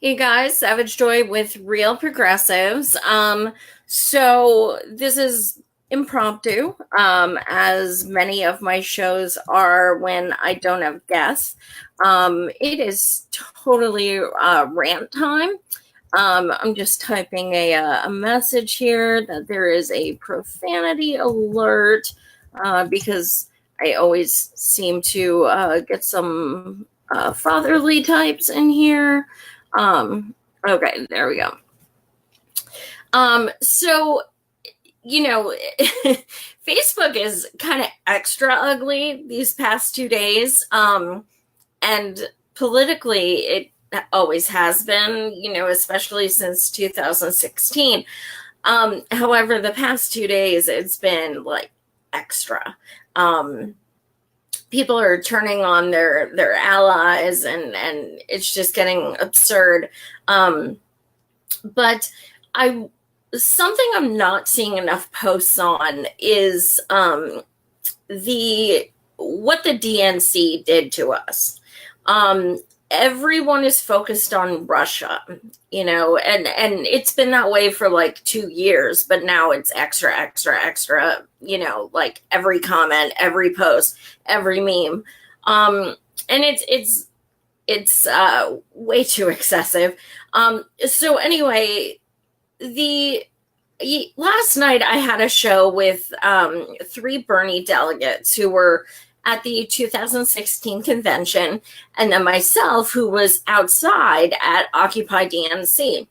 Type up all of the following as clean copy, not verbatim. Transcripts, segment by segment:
Hey guys, Savage Joy with Real Progressives. So this is impromptu, as many of my shows are when I don't have guests. It is totally rant time. I'm just typing a message here that there is a profanity alert because I always seem to get some fatherly types in here. Okay, there we go. So, you know, Facebook is kind of extra ugly these past 2 days. And politically, it always has been, especially since 2016. However, the past 2 days, it's been like extra. People are turning on their allies, and it's just getting absurd. But something I'm not seeing enough posts on is the what the DNC did to us. Everyone is focused on Russia, and it's been that way for like 2 years, but now it's extra, like every comment, every post, every meme. And it's way too excessive. So anyway, last night I had a show with 3 Bernie delegates who were at the 2016 convention, and then myself, who was outside at Occupy DNC.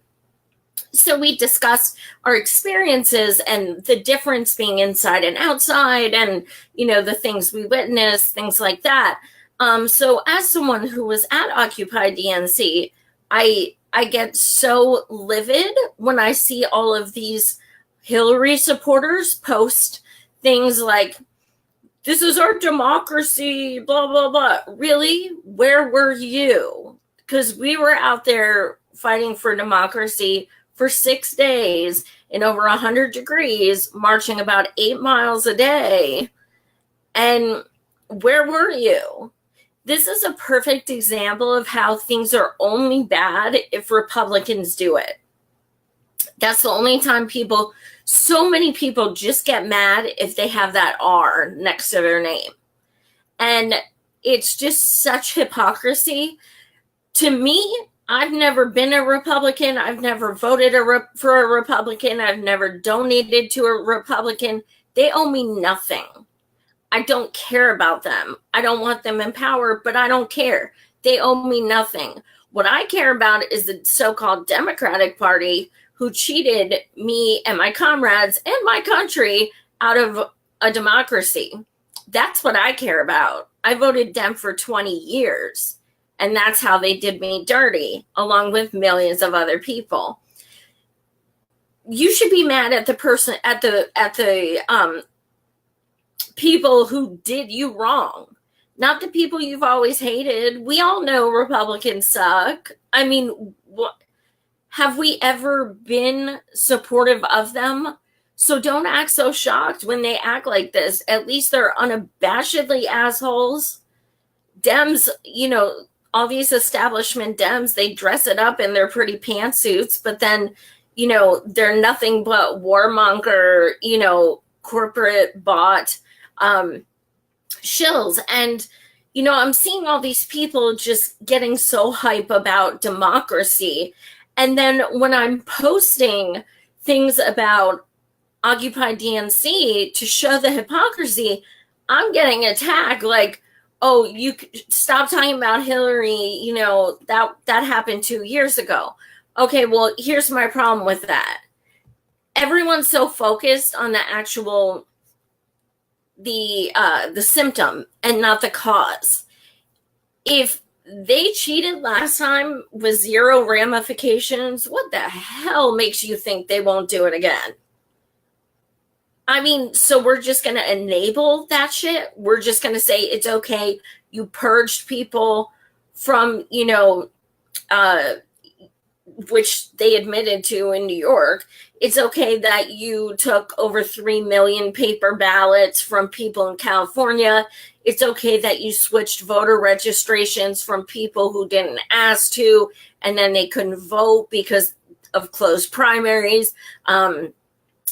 So we discussed our experiences and the difference being inside and outside, and the things we witnessed, things like that. So as someone who was at Occupy DNC, I get so livid when I see all of these Hillary supporters post things like, "This is our democracy, blah, blah, blah." Really? Where were you? Because we were out there fighting for democracy for 6 days in over 100 degrees, marching about 8 miles a day. And where were you? This is a perfect example of how things are only bad if Republicans do it. That's the only time so many people just get mad if they have that R next to their name. And it's just such hypocrisy. To me, I've never been a Republican. I've never voted for a Republican. I've never donated to a Republican. They owe me nothing. I don't care about them. I don't want them in power, but I don't care. They owe me nothing. What I care about is the so-called Democratic Party, who cheated me and my comrades and my country out of a democracy. That's what I care about. I voted Dem for 20 years, and that's how they did me dirty, along with millions of other people. You should be mad at the person, at the people who did you wrong, not the people you've always hated. We all know Republicans suck. I mean, have we ever been supportive of them? So don't act so shocked when they act like this. At least they're unabashedly assholes. Dems, all these establishment Dems, they dress it up in their pretty pantsuits, but then, they're nothing but warmonger, corporate bought shills. And I'm seeing all these people just getting so hype about democracy, and then when I'm posting things about Occupy DNC to show the hypocrisy, I'm getting attacked like, "Oh, you stop talking about Hillary, that happened 2 years ago." Okay, well, here's my problem with that. Everyone's so focused on the actual the symptom and not the cause. If they cheated last time with 0 ramifications, what the hell makes you think they won't do it again? I mean, so we're just going to enable that shit? We're just going to say it's okay, you purged people from, which they admitted to in New York. It's okay that you took over 3 million paper ballots from people in California. It's okay that you switched voter registrations from people who didn't ask to, and then they couldn't vote because of closed primaries.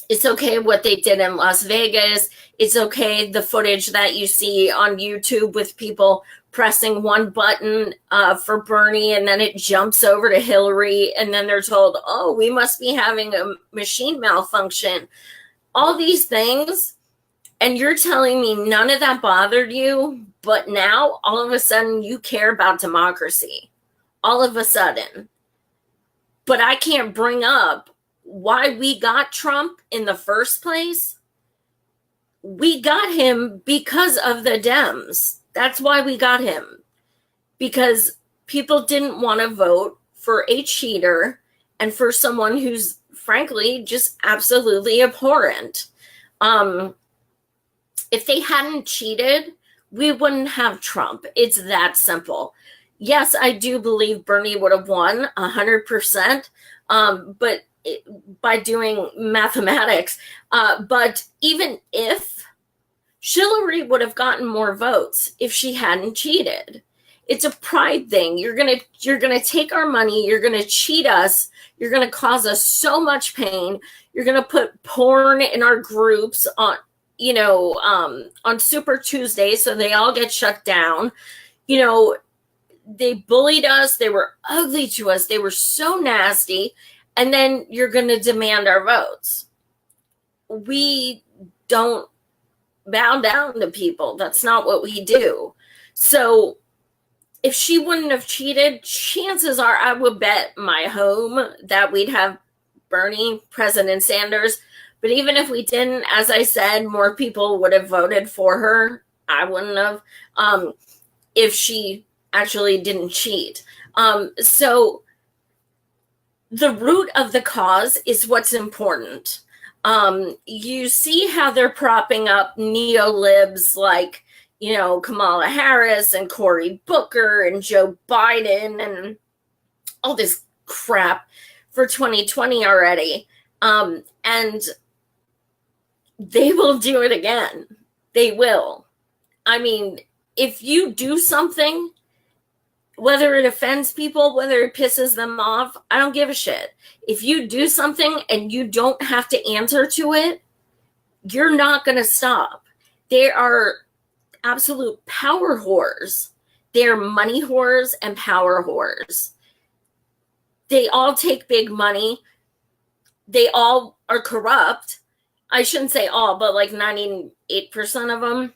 It's okay what they did in Las Vegas. It's okay the footage that you see on YouTube with people pressing one button for Bernie, and then it jumps over to Hillary, and then they're told, oh, we must be having a machine malfunction. All these things, and you're telling me none of that bothered you, but now all of a sudden you care about democracy. All of a sudden. But I can't bring up why we got Trump in the first place. We got him because of the Dems. That's why we got him. Because people didn't want to vote for a cheater and for someone who's, frankly, just absolutely abhorrent. If they hadn't cheated, we wouldn't have Trump. It's that simple. Yes, I do believe Bernie would have won 100%, but by doing mathematics. But even if Hillary would have gotten more votes if she hadn't cheated. It's a pride thing. You're gonna take our money. You're gonna cheat us. You're gonna cause us so much pain. You're gonna put porn in our groups on, on Super Tuesday, so they all get shut down. They bullied us. They were ugly to us. They were so nasty. And then you're gonna demand our votes. We don't bow down to people. That's not what we do. So if she wouldn't have cheated, chances are I would bet my home that we'd have Bernie, President Sanders. But even if we didn't, as I said, more people would have voted for her. I wouldn't have if she actually didn't cheat. So the root of the cause is what's important. You see how they're propping up neo-libs like, Kamala Harris and Cory Booker and Joe Biden and all this crap for 2020 already. And they will do it again. They will. I mean, if you do something, whether it offends people, whether it pisses them off, I don't give a shit. If you do something and you don't have to answer to it, you're not going to stop. They are absolute power whores. They're money whores and power whores. They all take big money. They all are corrupt. I shouldn't say all, but like 98% of them.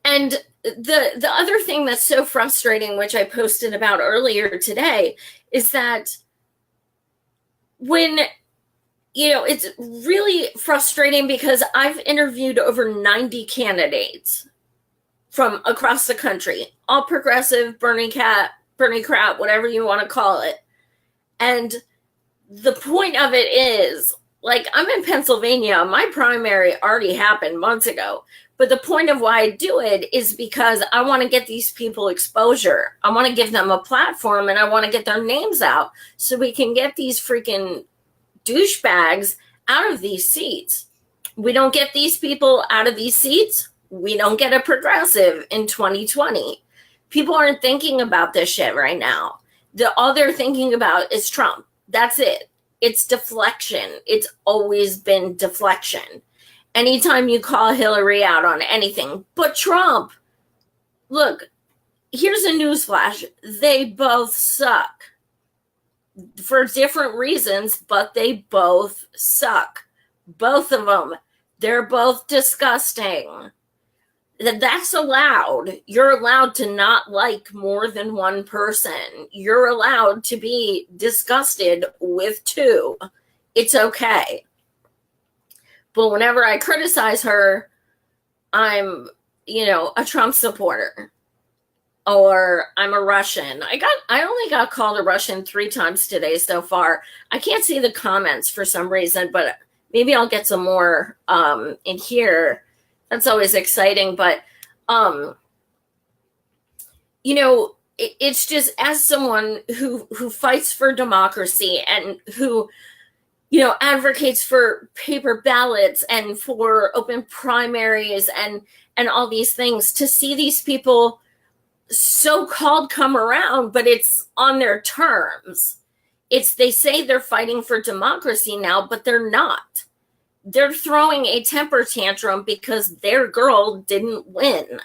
And the other thing that's so frustrating, which I posted about earlier today, is that when, it's really frustrating because I've interviewed over 90 candidates from across the country, all progressive, Bernie crap, whatever you want to call it. And the point of it is, like, I'm in Pennsylvania. My primary already happened months ago. But the point of why I do it is because I want to get these people exposure. I want to give them a platform and I want to get their names out so we can get these freaking douchebags out of these seats. We don't get these people out of these seats, we don't get a progressive in 2020. People aren't thinking about this shit right now. All they're thinking about is Trump. That's it. It's deflection. It's always been deflection. Anytime you call Hillary out on anything but Trump, look, here's a newsflash. They both suck for different reasons, but they both suck. Both of them. They're both disgusting. That's allowed. You're allowed to not like more than one person. You're allowed to be disgusted with two. It's okay. But whenever I criticize her, I'm, a Trump supporter. Or I'm a Russian. I only got called a Russian 3 times today so far. I can't see the comments for some reason, but maybe I'll get some more in here. That's always exciting. But, it's just, as someone who fights for democracy and who, advocates for paper ballots and for open primaries and all these things, to see these people so-called come around, but it's on their terms. They say they're fighting for democracy now, but they're not. They're throwing a temper tantrum because their girl didn't win.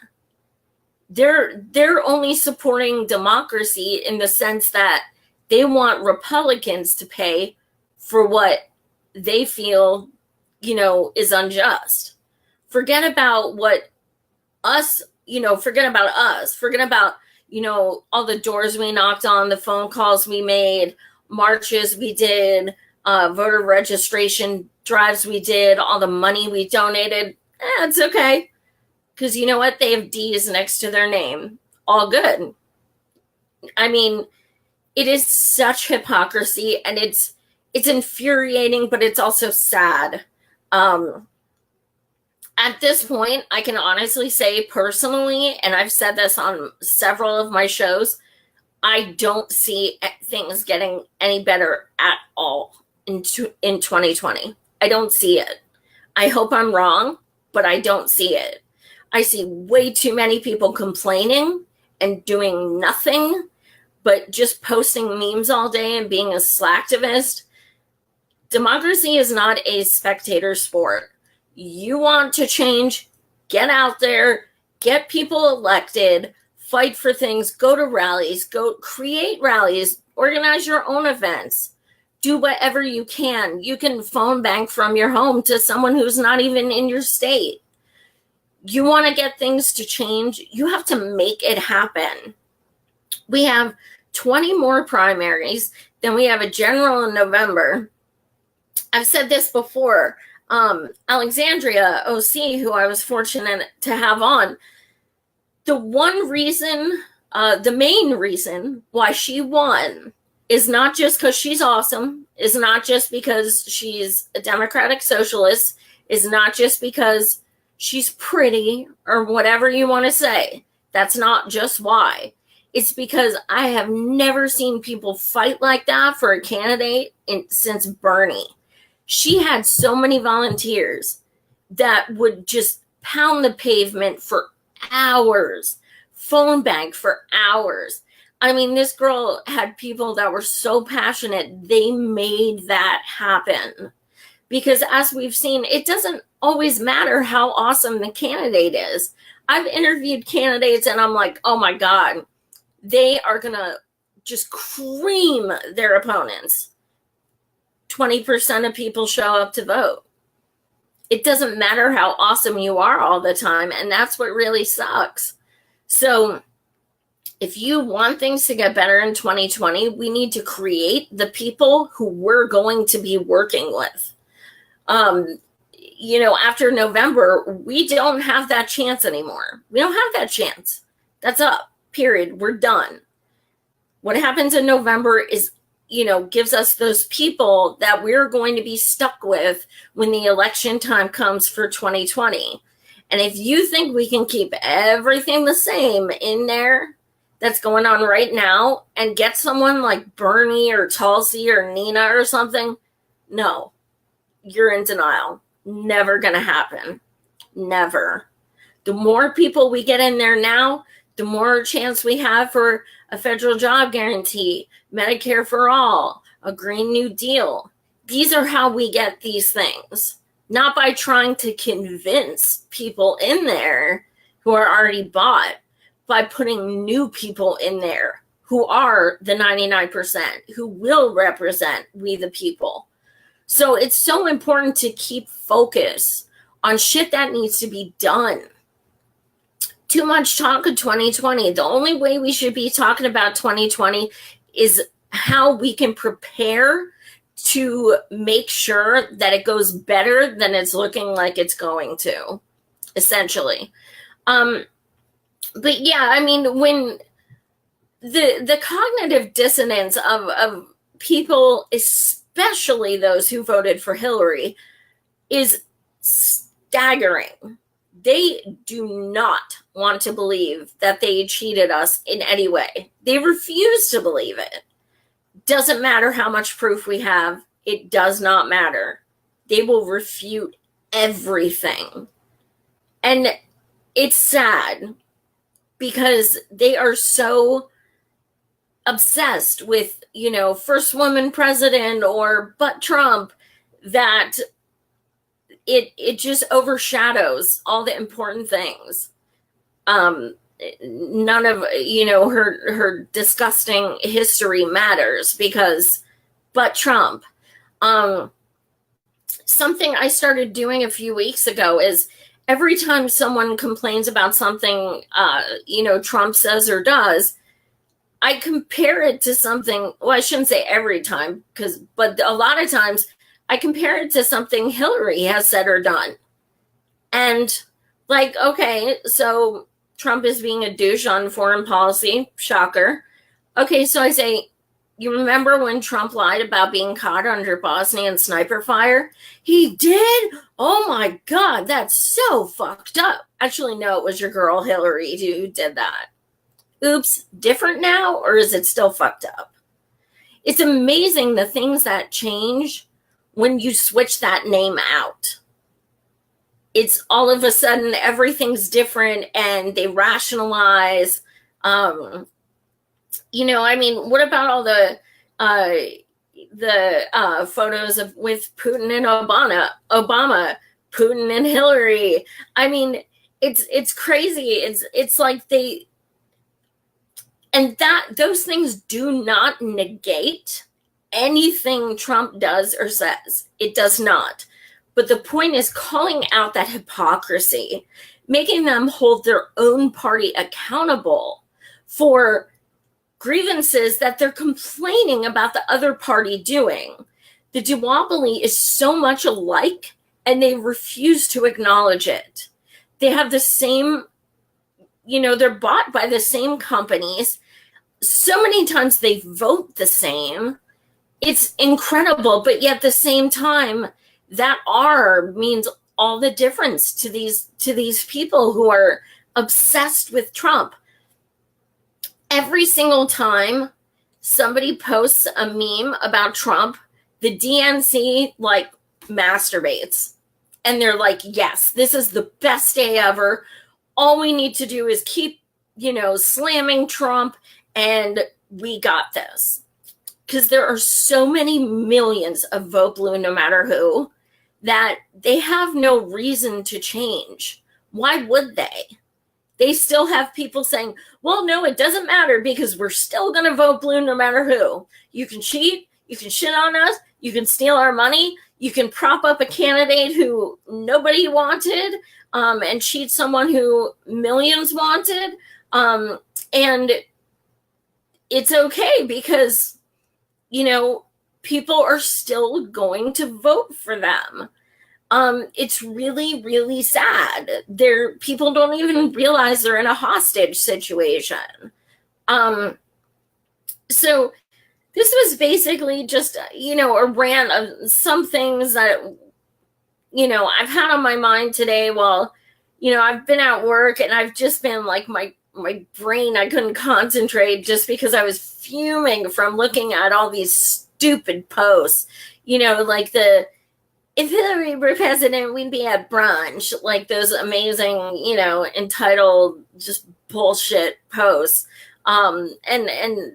They're only supporting democracy in the sense that they want Republicans to pay for what they feel, is unjust. Forget about us, forget about, all the doors we knocked on, the phone calls we made, marches we did, voter registration drives we did, all the money we donated. It's okay. Because you know what? They have D's next to their name. All good. I mean, it is such hypocrisy, and it's infuriating, but it's also sad. At this point, I can honestly say personally, and I've said this on several of my shows, I don't see things getting any better at all in 2020. I don't see it. I hope I'm wrong, but I don't see it. I see way too many people complaining and doing nothing but just posting memes all day and being a slacktivist. Democracy is not a spectator sport. You want to change, get out there, get people elected, fight for things, go to rallies, go create rallies, organize your own events, do whatever you can. You can phone bank from your home to someone who's not even in your state. You want to get things to change, you have to make it happen. We have 20 more primaries, then we have a general in November. I've said this before. Alexandria OC, who I was fortunate to have on, the main reason why she won is not just because she's awesome, is not just because she's a democratic socialist, is not just because she's pretty or whatever you want to say. That's not just why. It's because I have never seen people fight like that for a candidate since Bernie. She had so many volunteers that would just pound the pavement for hours, phone bank for hours. I mean, this girl had people that were so passionate, they made that happen. Because as we've seen, it doesn't always matter how awesome the candidate is. I've interviewed candidates and I'm like, oh my God, they are going to just cream their opponents. 20% of people show up to vote. It doesn't matter how awesome you are all the time, and that's what really sucks. So if you want things to get better in 2020, we need to create the people who we're going to be working with. After November, we don't have that chance anymore. We don't have that chance. That's up, period. We're done. What happens in November is, gives us those people that we're going to be stuck with when the election time comes for 2020. And if you think we can keep everything the same in there that's going on right now and get someone like Bernie or Tulsi or Nina or something, no, you're in denial. Never going to happen. Never. The more people we get in there now, the more chance we have for a federal job guarantee, Medicare for all, a Green New Deal. These are how we get these things. Not by trying to convince people in there who are already bought, by putting new people in there who are the 99%, who will represent we the people. So it's so important to keep focus on shit that needs to be done. Too much talk of 2020. The only way we should be talking about 2020 is how we can prepare to make sure that it goes better than it's looking like it's going to, essentially. But yeah, I mean, when the cognitive dissonance of people, especially those who voted for Hillary, is staggering. They do not want to believe that they cheated us in any way. They refuse to believe it. Doesn't matter how much proof we have. It does not matter. They will refute everything. And it's sad because they are so obsessed with, first woman president or but Trump that it just overshadows all the important things. None of, her disgusting history matters because but Trump. Something I started doing a few weeks ago is every time someone complains about something, Trump says or does, I compare it to something. Well, I shouldn't say every time, but a lot of times I compare it to something Hillary has said or done. And okay, so Trump is being a douche on foreign policy. Shocker. Okay, so I say, you remember when Trump lied about being caught under Bosnian sniper fire? He did? Oh my God, that's so fucked up. Actually, no, it was your girl Hillary who did that. Oops, different now, or is it still fucked up? It's amazing the things that change when you switch that name out. It's all of a sudden everything's different and they rationalize. What about all the photos with Putin and Obama, Putin and Hillary? I mean, it's crazy. It's like those things do not negate anything Trump does or says. It does not. But the point is calling out that hypocrisy, making them hold their own party accountable for grievances that they're complaining about the other party doing. The duopoly is so much alike, and they refuse to acknowledge it. They have the same, they're bought by the same companies. So many times they vote the same. It's incredible, but yet at the same time, that R means all the difference to these people who are obsessed with Trump. Every single time somebody posts a meme about Trump, the DNC masturbates. And they're like, yes, this is the best day ever. All we need to do is keep, slamming Trump, and we got this. Because there are so many millions of vote blue no matter who that they have no reason to change. Why would they? They still have people saying, well, no, it doesn't matter because we're still going to vote blue no matter who. You can cheat, you can shit on us, you can steal our money, you can prop up a candidate who nobody wanted, and cheat someone who millions wanted. And it's okay because, people are still going to vote for them. It's really, really sad. People don't even realize they're in a hostage situation. So this was basically just, a rant of some things that, I've had on my mind today while, I've been at work, and I've just been my brain, I couldn't concentrate just because I was fuming from looking at all these stupid posts, if Hillary were president, we'd be at brunch, those amazing, entitled just bullshit posts. And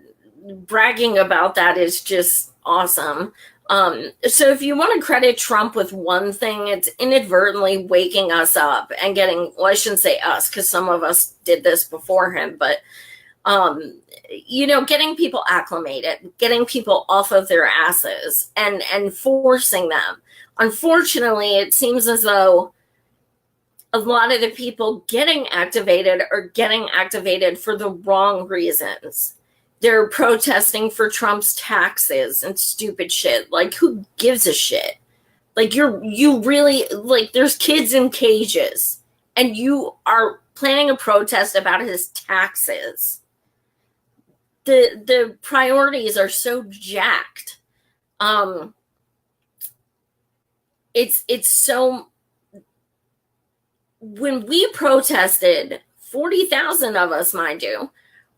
bragging about that is just awesome. So if you want to credit Trump with one thing, it's inadvertently waking us up and getting, well, I shouldn't say us because some of us did this before him, but, getting people acclimated, getting people off of their asses and forcing them. Unfortunately, it seems as though a lot of the people getting activated are getting activated for the wrong reasons. They're protesting for Trump's taxes and stupid shit. Who gives a shit? You really, there's kids in cages and you are planning a protest about his taxes. The priorities are so jacked. It's so when we protested, 40,000 of us, mind you,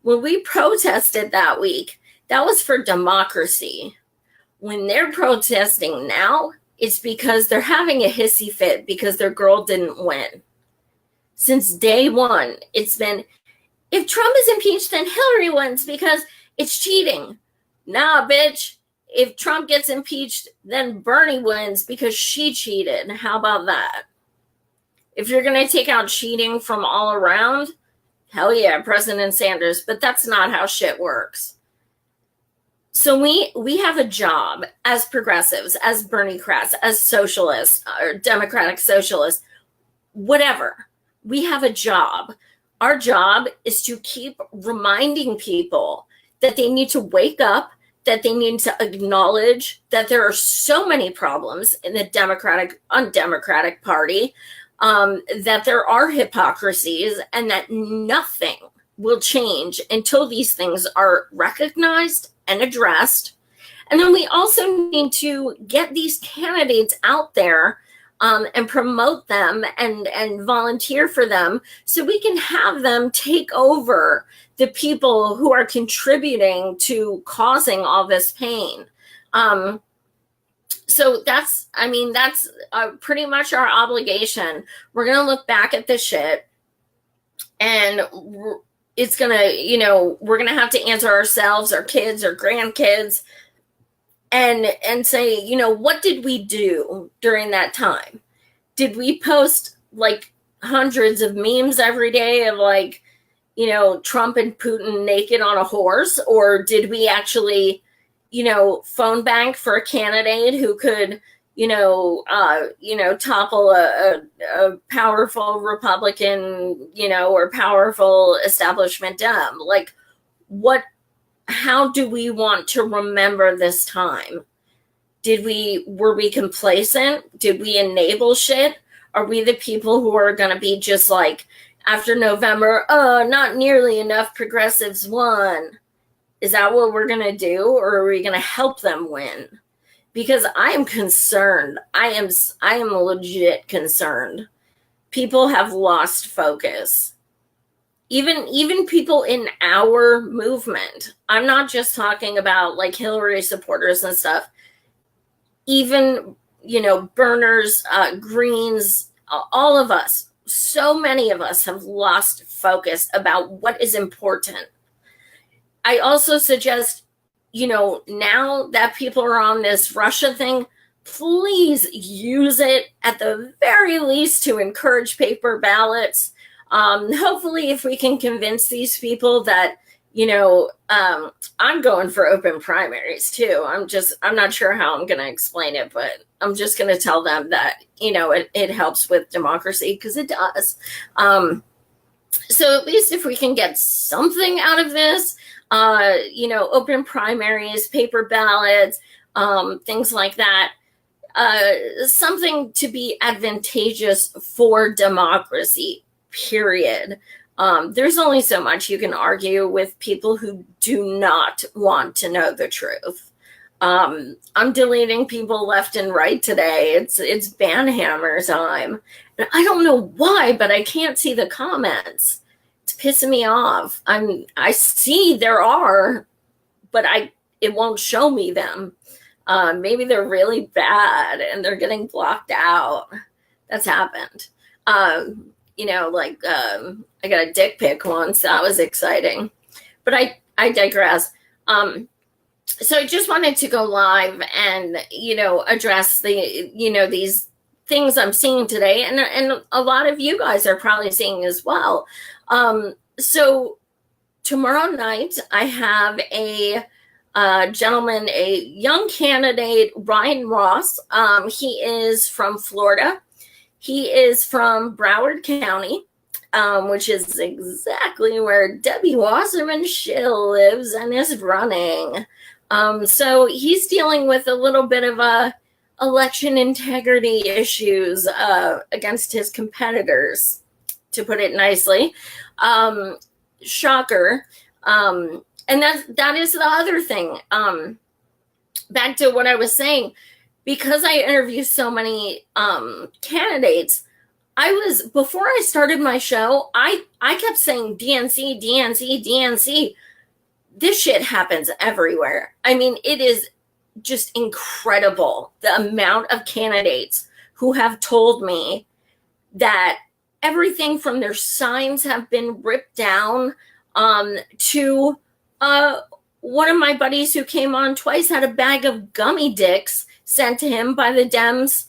when we protested that week, that was for democracy. When they're protesting now, it's because they're having a hissy fit because their girl didn't win. Since day one, it's been, if Trump is impeached, then Hillary wins because it's cheating. Nah, bitch. If Trump gets impeached, then Bernie wins because she cheated. How about that? If you're going to take out cheating from all around, hell yeah, President Sanders. But that's not how shit works. So we have a job as progressives, as Bernie-crats, as socialists, or Democratic socialists, whatever. We have a job. Our job is to keep reminding people that they need to wake up, that they need to acknowledge that there are so many problems in the Democratic, undemocratic party, that there are hypocrisies, and that nothing will change until these things are recognized and addressed. And then we also need to get these candidates out there and promote them and volunteer for them so we can have them take over the people who are contributing to causing all this pain. So that's pretty much our obligation. We're going to look back at this shit, and it's going to, we're going to have to answer ourselves, our kids, our grandkids, and say, what did we do during that time? Did we post like hundreds of memes every day of like, Trump and Putin naked on a horse? Or did we actually, phone bank for a candidate who could, topple a powerful Republican, or powerful establishment Dem? Like, how do we want to remember this time? Were we complacent? Did we enable shit? Are we the people who are going to be just like, after November, not nearly enough progressives won? Is that what we're going to do? Or are we going to help them win? Because I am concerned. I am legit concerned. People have lost focus. Even people in our movement. I'm not just talking about like Hillary supporters and stuff. Even, Burners, Greens, all of us, so many of us have lost focus about what is important. I also suggest, now that people are on this Russia thing, please use it at the very least to encourage paper ballots. Hopefully, if we can convince these people that, I'm going for open primaries too. I'm not sure how I'm going to explain it, but I'm just going to tell them that, it helps with democracy, because it does. So at least if we can get something out of this, open primaries, paper ballots, things like that, something to be advantageous for democracy, period. There's only so much you can argue with people who do not want to know the truth. I'm deleting people left and right today. It's banhammer time. And I don't know why, but I can't see the comments. It's pissing me off. I see there are, but it won't show me them. Maybe they're really bad and they're getting blocked out. That's happened. I got a dick pic once. That was exciting. But I digress. So I just wanted to go live and, address these things I'm seeing today. And a lot of you guys are probably seeing as well. So tomorrow night, I have a gentleman, a young candidate, Ryan Ross. He is from Florida. He is from Broward County, which is exactly where Debbie Wasserman Schill lives and is running. So he's dealing with a little bit of election integrity issues against his competitors, to put it nicely. Shocker. And that is the other thing. Back to what I was saying, because I interview so many candidates, before I started my show, I kept saying DNC, DNC, DNC. This shit happens everywhere. I mean, it is just incredible the amount of candidates who have told me that everything from their signs have been ripped down, to one of my buddies who came on twice had a bag of gummy dicks sent to him by the Dems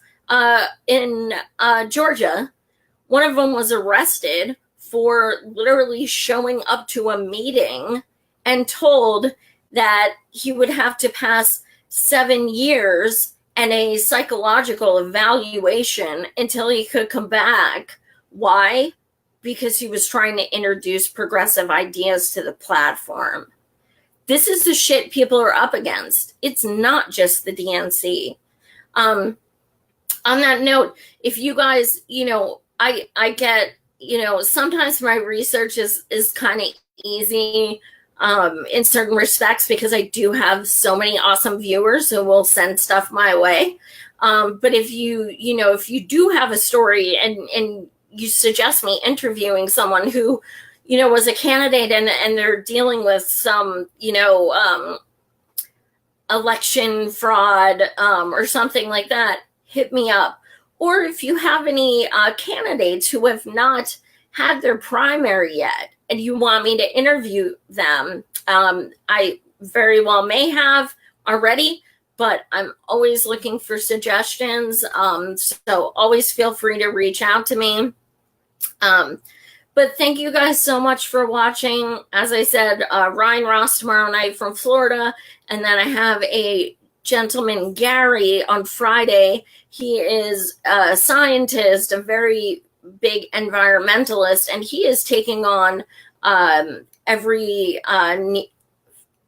in Georgia. One of them was arrested for literally showing up to a meeting and told that he would have to pass 7 years and a psychological evaluation until he could come back. Why? Because he was trying to introduce progressive ideas to the platform. This is the shit people are up against. It's not just the DNC. On that note, if you guys, I get, sometimes my research is kind of easy in certain respects because I do have so many awesome viewers who will send stuff my way. But if you do have a story and you suggest me interviewing someone who, was a candidate and they're dealing with some, election fraud or something like that, hit me up. Or if you have any candidates who have not had their primary yet and you want me to interview them, I very well may have already, but I'm always looking for suggestions. So always feel free to reach out to me. But thank you guys so much for watching. As I said, Ryan Ross tomorrow night from Florida. And then I have a gentleman, Gary, on Friday. He is a scientist, a very big environmentalist, and he is taking on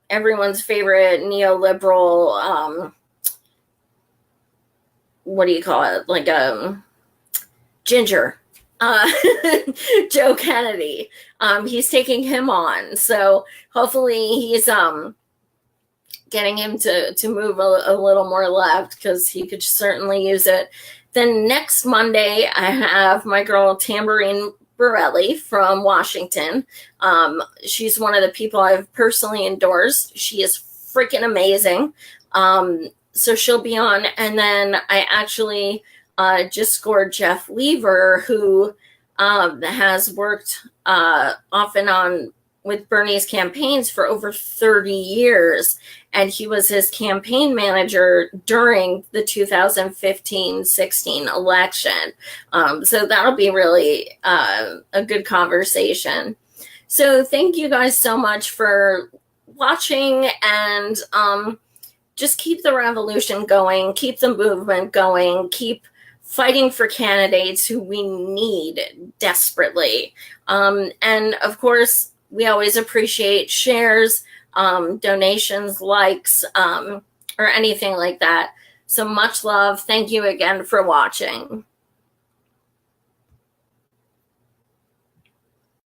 everyone's favorite neoliberal, what do you call it? Like Ginger. Joe Kennedy. He's taking him on. So hopefully he's getting him to move a little more left because he could certainly use it. Then next Monday, I have my girl Tamborine Borelli from Washington. She's one of the people I've personally endorsed. She is freaking amazing. So she'll be on. And then I actually just scored Jeff Lever, who has worked off and on with Bernie's campaigns for over 30 years. And he was his campaign manager during the 2015-16 election. So that'll be really a good conversation. So thank you guys so much for watching, and just keep the revolution going, keep the movement going, keep fighting for candidates who we need desperately. And of course, we always appreciate shares, donations, likes, or anything like that. So much love. Thank you again for watching.